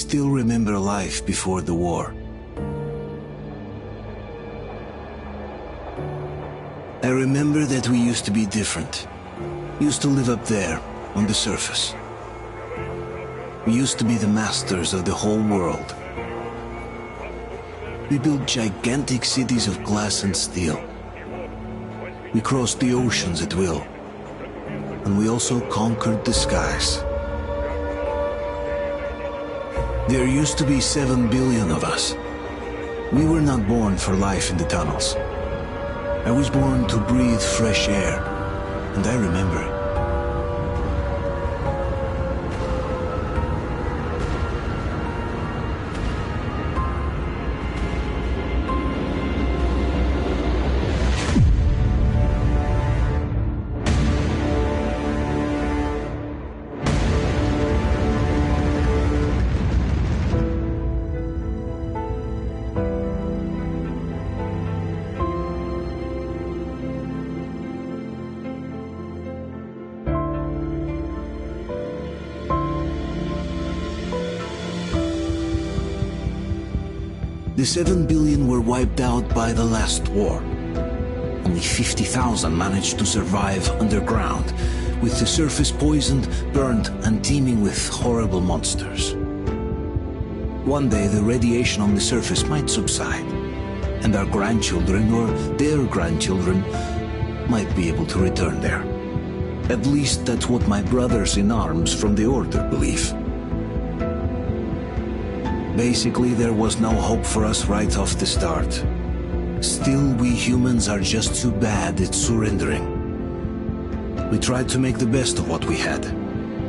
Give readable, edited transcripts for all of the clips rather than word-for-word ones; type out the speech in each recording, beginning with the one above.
still remember life before the war. I remember that we used to be different. Used to live up there, on the surface. We used to be the masters of the whole world. We built gigantic cities of glass and steel. We crossed the oceans at will. And we also conquered the skies. There used to be 7 billion of us. We were not born for life in the tunnels. I was born to breathe fresh air, and I remember it. The 7 billion were wiped out by the last war. Only 50,000 managed to survive underground, with the surface poisoned, burnt, and teeming with horrible monsters. One day the radiation on the surface might subside, and our grandchildren or their grandchildren might be able to return there. At least that's what my brothers in arms from the Order believe. Basically, there was no hope for us right off the start. Still, we humans are just too bad at surrendering. We tried to make the best of what we had,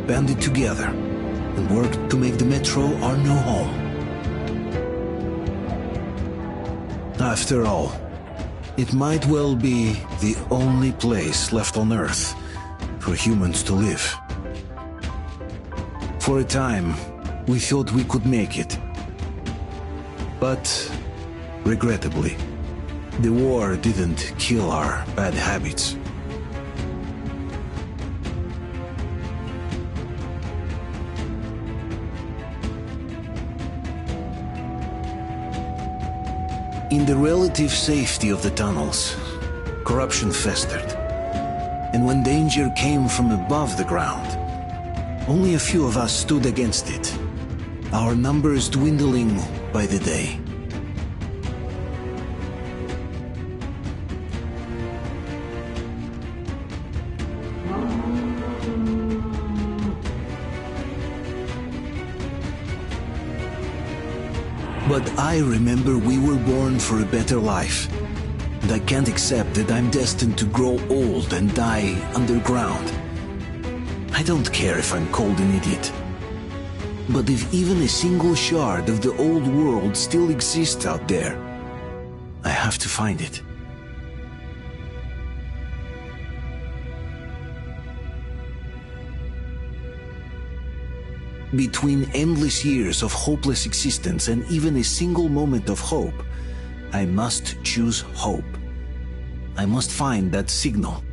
banded together, and worked to make the Metro our new home. After all, it might well be the only place left on Earth for humans to live. For a time, we thought we could make it. But, regrettably, the war didn't kill our bad habits. In the relative safety of the tunnels, corruption festered. And when danger came from above the ground, only a few of us stood against it, our numbers dwindling by the day. But I remember we were born for a better life, and I can't accept that I'm destined to grow old and die underground. I don't care if I'm called an idiot. But if even a single shard of the old world still exists out there, I have to find it. Between endless years of hopeless existence and even a single moment of hope, I must choose hope. I must find that signal.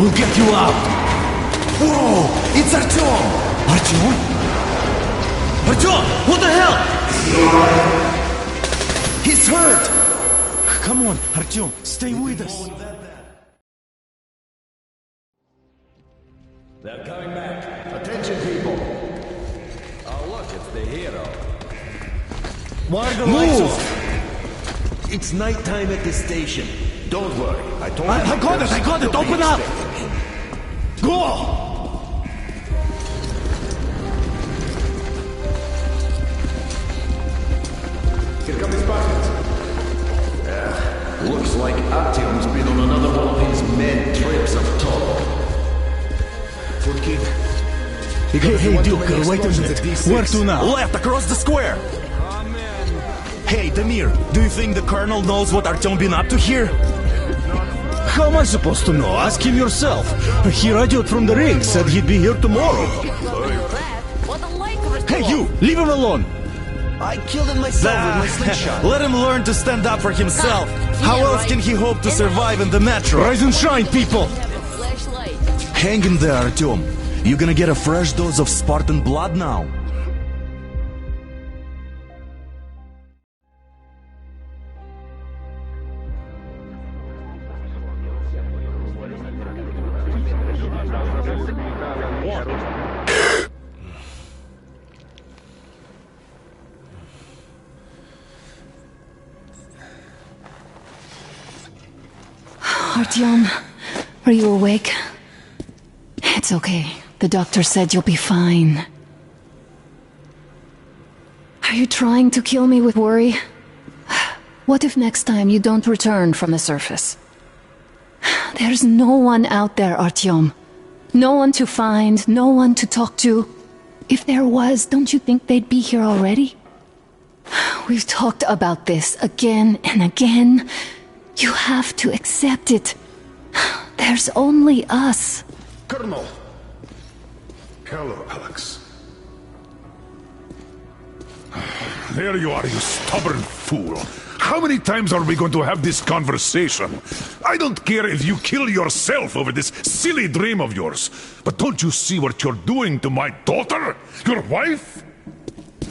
We'll get you out! Whoa! It's Artyom! Artyom? Artyom! What the hell? He's hurt! Come on, Artyom, stay with us. They're coming back. Attention, people. Oh, look, it's the hero. Why are the lights off? It's nighttime at the station. Don't worry. I told you. I got it! Open up! Go! Here come his partners. Looks like Artyom's been on another one of his mad trips of talk. Footkin. Hey, Duke, wait a minute. Where to now? Left, across the square! Hey, Damir, do you think the Colonel knows what Artyom been up to here? How am I supposed to know? Ask him yourself. He radioed from the ring, said he'd be here tomorrow. Hey, you! Leave him alone! I killed him myself with my slingshot. Let him learn to stand up for himself. How else can he hope to survive in the metro? Rise and shine, people! Hang in there, Artyom. You're gonna get a fresh dose of Spartan blood now. Artyom, are you awake? It's okay. The doctor said you'll be fine. Are you trying to kill me with worry? What if next time you don't return from the surface? There's no one out there, Artyom. No one to find, no one to talk to. If there was, don't you think they'd be here already? We've talked about this again and again. You have to accept it. There's only us. Colonel! Hello, Alex. There you are, you stubborn fool. How many times are we going to have this conversation? I don't care if you kill yourself over this silly dream of yours, but don't you see what you're doing to my daughter? Your wife?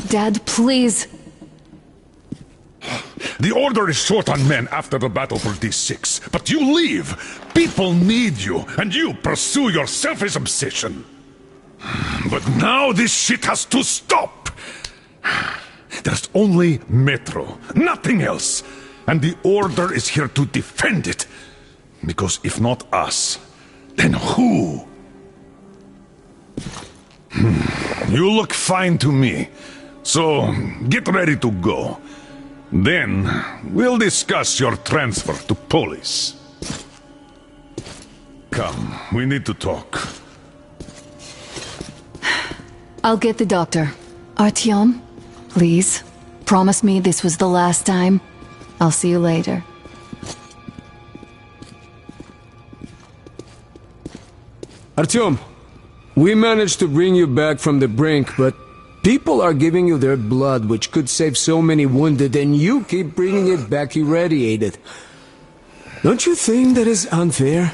Dad, please. The Order is short on men after the battle for D6, but you leave. People need you, and you pursue your selfish obsession. But now this shit has to stop. There's only Metro, nothing else. And the Order is here to defend it. Because if not us, then who? You look fine to me. So, get ready to go. Then, we'll discuss your transfer to Polis. Come, we need to talk. I'll get the doctor. Artyom, please, promise me this was the last time. I'll see you later. Artyom, we managed to bring you back from the brink, but people are giving you their blood, which could save so many wounded, and you keep bringing it back irradiated. Don't you think that is unfair?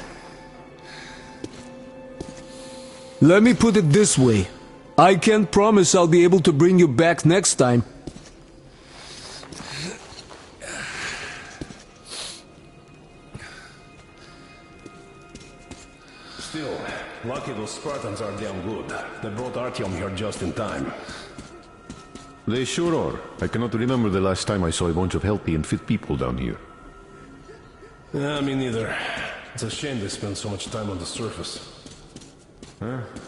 Let me put it this way. I can't promise I'll be able to bring you back next time. Still, lucky those Spartans are damn good. They brought Artyom here just in time. They sure are. I cannot remember the last time I saw a bunch of healthy and fit people down here. Yeah, me neither. It's a shame they spend so much time on the surface.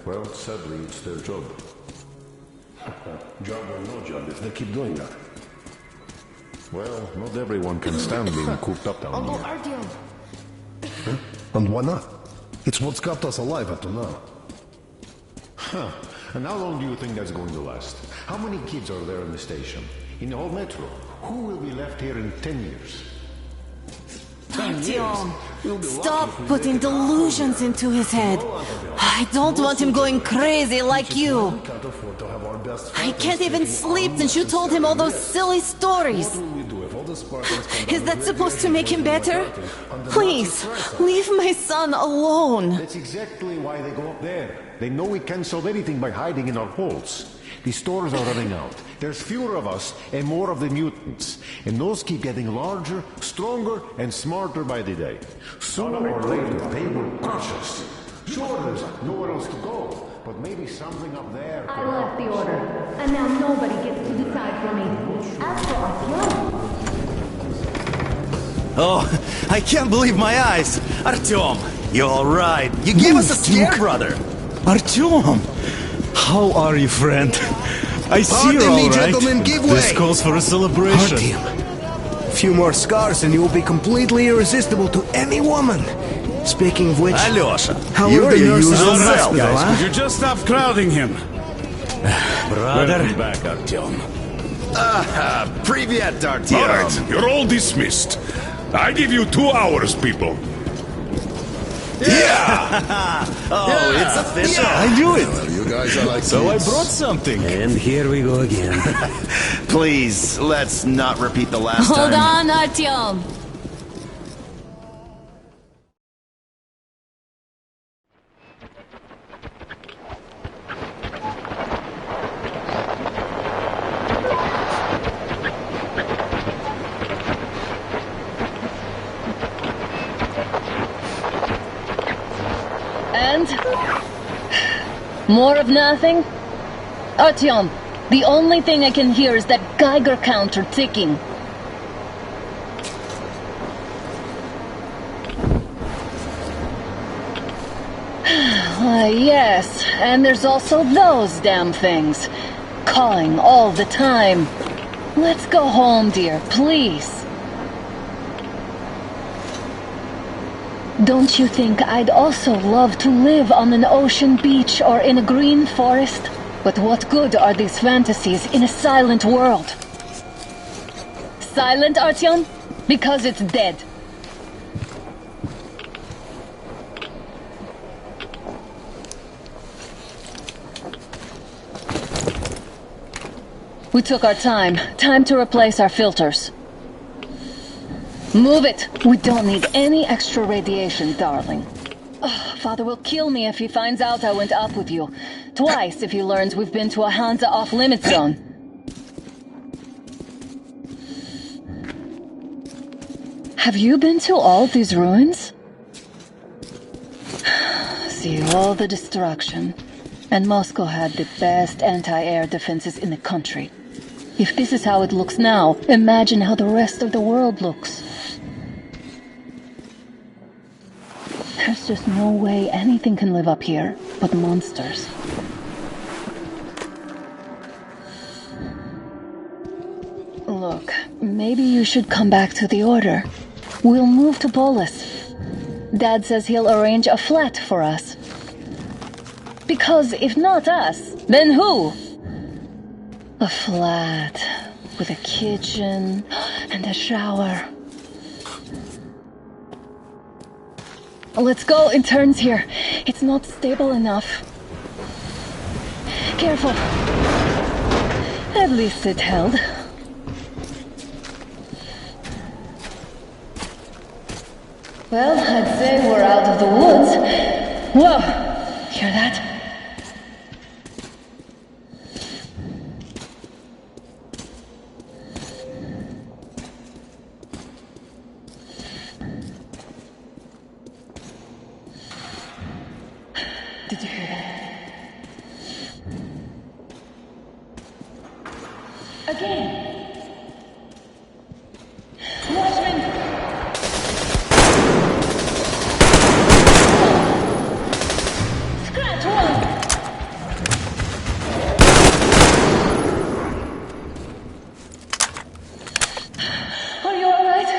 Well, sadly, it's their job. Job or no job, if they keep doing that. Well, not everyone can stand being cooped up down Uncle here. Artyom. And why not? It's what's kept us alive up to now. Huh. And how long do you think that's going to last? How many kids are there in the station? In the whole metro? Who will be left here in 10 years? Artyom, stop putting delusions into his head. I don't want him going crazy like you. I can't even sleep since you told him all those silly stories. Is that supposed to make him better? Please, leave my son alone. That's exactly why they go up there. They know we can't solve anything by hiding in our holes. The stores are running out. There's fewer of us and more of the mutants. And those keep getting larger, stronger, and smarter by the day. Sooner or later, they will crush us. Sure, there's nowhere else to go. But maybe something up there. I left the order, and now nobody gets to decide for me. As for Artyom... Oh, I can't believe my eyes! Artyom, you're alright. You gave us a scare, brother. Artyom! How are you, friend? I see you're all right. Gentlemen, give way. This calls for a celebration. Artyom, a few more scars and you will be completely irresistible to any woman. Speaking of which, Alyosha, how you're are the your nurses usual in the self. hospital, huh? Could you just stop crowding him? Brother. Welcome back, Artyom. Привет, Artyom. All right, you're all dismissed. I give you 2 hours, people. Yeah! Oh, it's official. I knew it. You guys are like So I brought something. And here we go again. Please, let's not repeat the last Hold time. on, Artyom. And? More of nothing? Artyom, the only thing I can hear is that Geiger counter ticking. Yes, and there's also those damn things. Calling all the time. Let's go home, dear, please. Don't you think I'd also love to live on an ocean beach or in a green forest? But what good are these fantasies in a silent world? Silent, Artyom? Because it's dead. We took our time. Time to replace our filters. Move it! We don't need any extra radiation, darling. Father will kill me if he finds out I went up with you. Twice if he learns we've been to a Hansa off-limits zone. Have you been to all these ruins? See all the destruction. And Moscow had the best anti-air defenses in the country. If this is how it looks now, imagine how the rest of the world looks. There's just no way anything can live up here but monsters. Look, maybe you should come back to the Order. We'll move to Polis. Dad says he'll arrange a flat for us. Because if not us, then who? A flat with a kitchen and a shower. Let's go, it turns here. It's not stable enough. Careful. At least it held. Well, I'd say we're out of the woods. Whoa! Hear that? Did you hear that? Again! Watchman! Scratch one! Are you alright?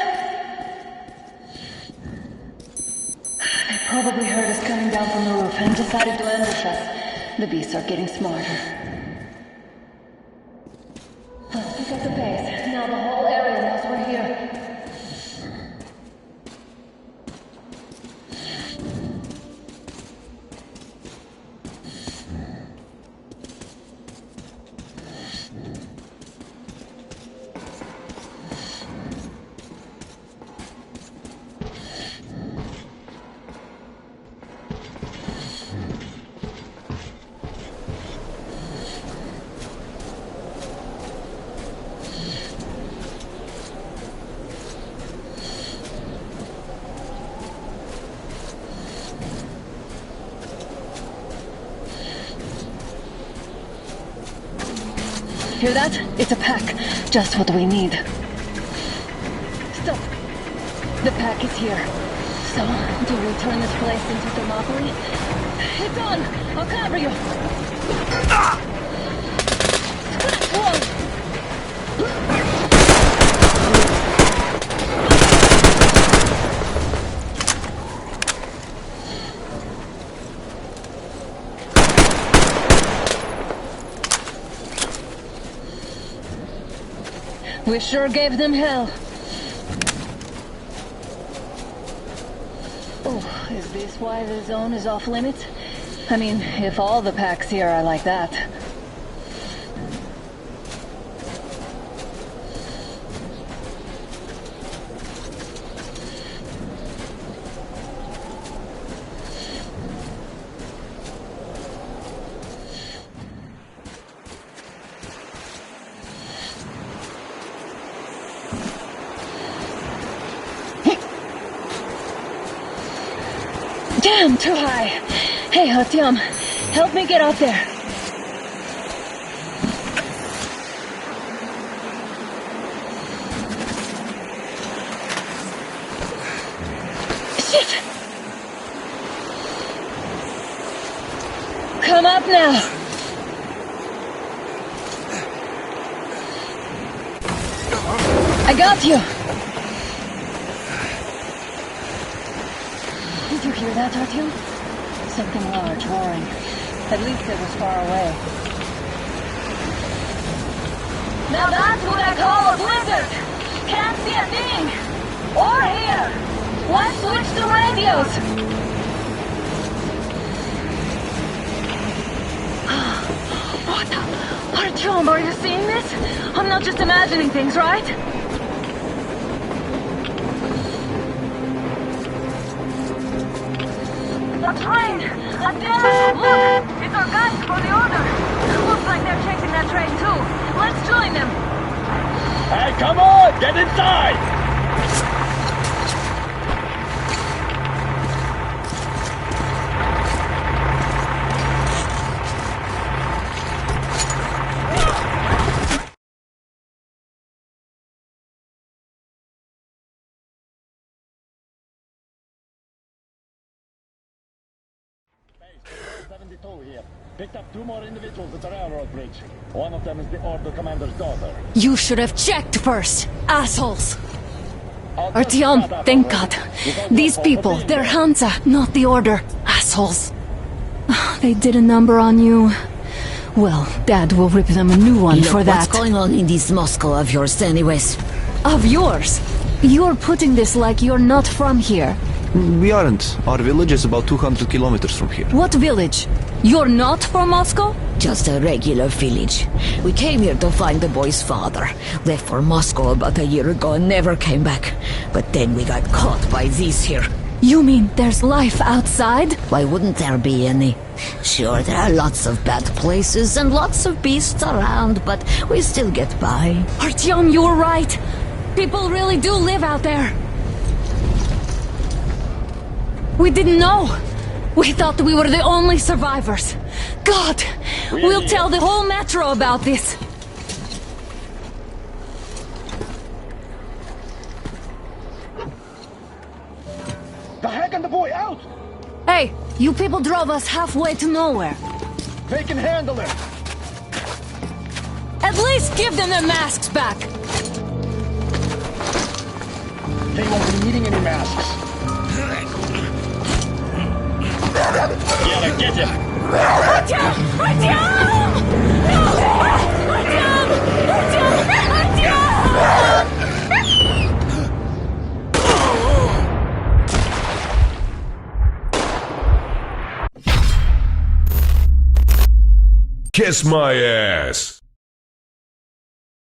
They probably heard us coming down from the roof and decided to ambush us. The beasts are getting smarter. Let's pick up the pace. Now the whole area knows we're here. Hear that? It's a pack. Just what we need. Stop. The pack is here. So, do we turn this place into Thermopylae? It's on! I'll cover you! Whoa! We sure gave them hell. Oh, is this why the zone is off limits? I mean, if all the packs here are like that. Damn, too high. Hey, Artyom, help me get out there. Shit! Come up now. I got you. Did you hear that, Artyom? Something large roaring. At least it was far away. Now that's what I call a blizzard! Can't see a thing! Or hear! Let's switch to radios! What the? Artyom, are you seeing this? I'm not just imagining things, right? A train! A train! Look! It's our guys for the order! Looks like they're chasing that train too. Let's join them! Hey, come on! Get inside! Here. Picked up 2 more individuals at the railroad bridge. One of them is the Order Commander's daughter. You should have checked first, assholes! Artyom, thank God. These people, they're Hansa, not the Order. Assholes. They did a number on you. Well, Dad will rip them a new one for that. What's going on in this Moscow of yours anyways? Of yours? You're putting this like you're not from here. We aren't. Our village is about 200 kilometers from here. What village? You're not from Moscow? Just a regular village. We came here to find the boy's father. Left for Moscow about a year ago and never came back. But then we got caught by these here. You mean there's life outside? Why wouldn't there be any? Sure, there are lots of bad places and lots of beasts around, but we still get by. Artyom, you were right. People really do live out there. We didn't know. We thought we were the only survivors. God, we'll tell the whole metro about this. The heck and the boy out! Hey, you people drove us halfway to nowhere. They can handle it. At least give them their masks back. They won't be needing any masks. Yeah, get him! Artyom! Artyom! No! Artyom! Kiss my ass!